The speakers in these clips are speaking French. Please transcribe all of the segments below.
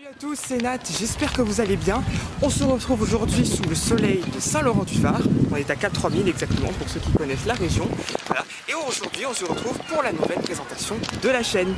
Salut à tous, c'est Nat, j'espère que vous allez bien. On se retrouve aujourd'hui sous le soleil de Saint-Laurent-du-Var. On est à Cap 3000 exactement pour ceux qui connaissent la région. Voilà. Et aujourd'hui on se retrouve pour la nouvelle présentation de la chaîne.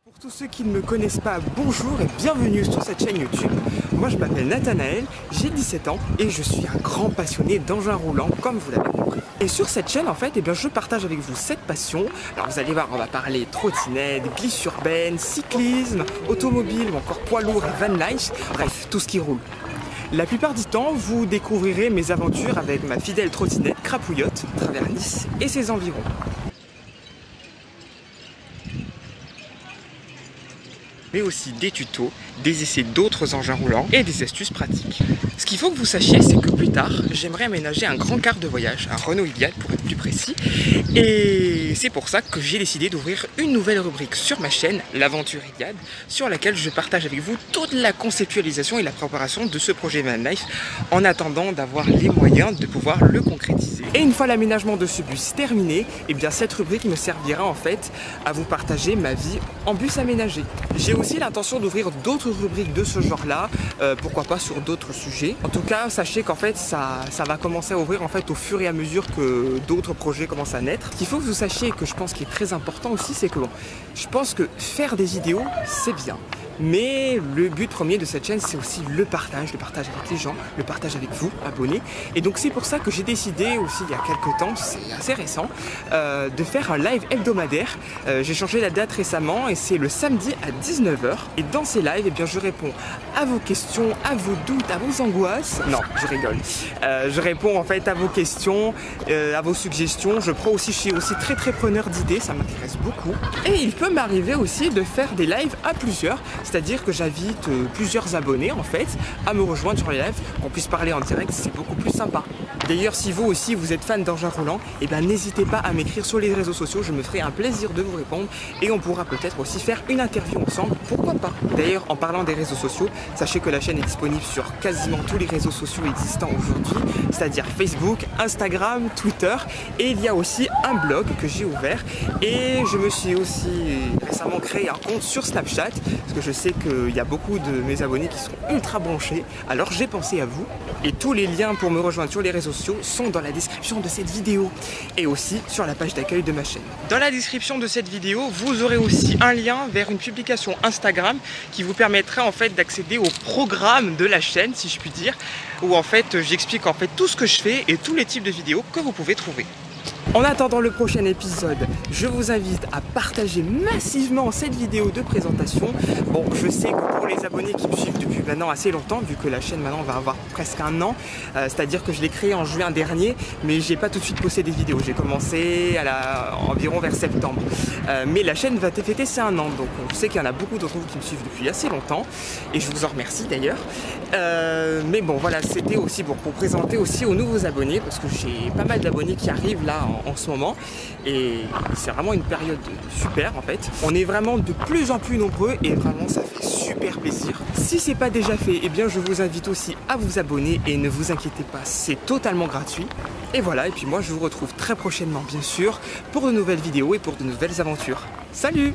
Pour tous ceux qui ne me connaissent pas, bonjour et bienvenue sur cette chaîne YouTube. Moi je m'appelle Nathanaël, j'ai 17 ans et je suis un grand passionné d'engins roulants comme vous l'avez compris. Et sur cette chaîne en fait, je partage avec vous cette passion. Alors vous allez voir, on va parler trottinette, glisse urbaine, cyclisme, automobile ou encore poids lourd et van life, bref, tout ce qui roule. La plupart du temps, vous découvrirez mes aventures avec ma fidèle trottinette Crapouillotte à travers Nice et ses environs. Mais aussi des tutos, des essais d'autres engins roulants et des astuces pratiques. Ce qu'il faut que vous sachiez, c'est que plus tard, j'aimerais aménager un grand car de voyage, un Renault Iliad pour être plus précis, et c'est pour ça que j'ai décidé d'ouvrir une nouvelle rubrique sur ma chaîne, l'aventure Iliad, sur laquelle je partage avec vous toute la conceptualisation et la préparation de ce projet Van Life, en attendant d'avoir les moyens de pouvoir le concrétiser. Et une fois l'aménagement de ce bus terminé, et bien cette rubrique me servira en fait à vous partager ma vie en bus aménagé. J'ai aussi l'intention d'ouvrir d'autres rubriques de ce genre-là, pourquoi pas sur d'autres sujets. En tout cas, sachez qu'en fait, ça va commencer à ouvrir en fait au fur et à mesure que d'autres projets commencent à naître. Ce qu'il faut que vous sachiez et que je pense qui est très important aussi, c'est que bon, je pense que faire des vidéos, c'est bien. Mais le but premier de cette chaîne, c'est aussi le partage avec les gens, le partage avec vous, abonnés. Et donc c'est pour ça que j'ai décidé aussi il y a quelques temps, c'est assez récent, de faire un live hebdomadaire. J'ai changé la date récemment et c'est le samedi à 19 h. Et dans ces lives, eh bien, je réponds à vos questions, à vos doutes, à vos angoisses. Non, je rigole. Je réponds en fait à vos questions, à vos suggestions. Je suis aussi très preneur d'idées, ça m'intéresse beaucoup. Et il peut m'arriver aussi de faire des lives à plusieurs. C'est-à-dire que j'invite plusieurs abonnés en fait à me rejoindre sur les lives, qu'on puisse parler en direct, c'est beaucoup plus sympa. D'ailleurs, si vous aussi vous êtes fan d'engins roulants, eh ben n'hésitez pas à m'écrire sur les réseaux sociaux, je me ferai un plaisir de vous répondre et on pourra peut-être aussi faire une interview ensemble, pourquoi pas. D'ailleurs, en parlant des réseaux sociaux, sachez que la chaîne est disponible sur quasiment tous les réseaux sociaux existants aujourd'hui, c'est-à-dire Facebook, Instagram, Twitter, et il y a aussi un blog que j'ai ouvert et je me suis aussi récemment créé un compte sur Snapchat parce que je sais qu'il y a beaucoup de mes abonnés qui sont ultra branchés, alors j'ai pensé à vous et tous les liens pour me rejoindre sur les réseaux sociaux sont dans la description de cette vidéo et aussi sur la page d'accueil de ma chaîne. Dans la description de cette vidéo, vous aurez aussi un lien vers une publication Instagram qui vous permettra en fait d'accéder au programme de la chaîne, si je puis dire, où en fait j'explique en fait tout ce que je fais et tous les types de vidéos que vous pouvez trouver. En attendant le prochain épisode, je vous invite à partager massivement cette vidéo de présentation. Bon, je sais que pour les abonnés qui me suivent depuis maintenant assez longtemps, vu que la chaîne maintenant va avoir presque un an, c'est-à-dire que je l'ai créée en juin dernier, mais j'ai pas tout de suite posté des vidéos. J'ai commencé environ vers septembre. Mais la chaîne va fêter ses un an, donc je sais qu'il y en a beaucoup d'entre vous qui me suivent depuis assez longtemps, et je vous en remercie d'ailleurs. Mais bon, voilà, c'était aussi pour présenter aussi aux nouveaux abonnés, parce que j'ai pas mal d'abonnés qui arrivent là en ce moment et c'est vraiment une période super en fait. On est vraiment de plus en plus nombreux et vraiment ça fait super plaisir. Si c'est pas déjà fait, eh bien je vous invite aussi à vous abonner et ne vous inquiétez pas, c'est totalement gratuit. Et voilà, et puis moi je vous retrouve très prochainement bien sûr pour de nouvelles vidéos et pour de nouvelles aventures. Salut!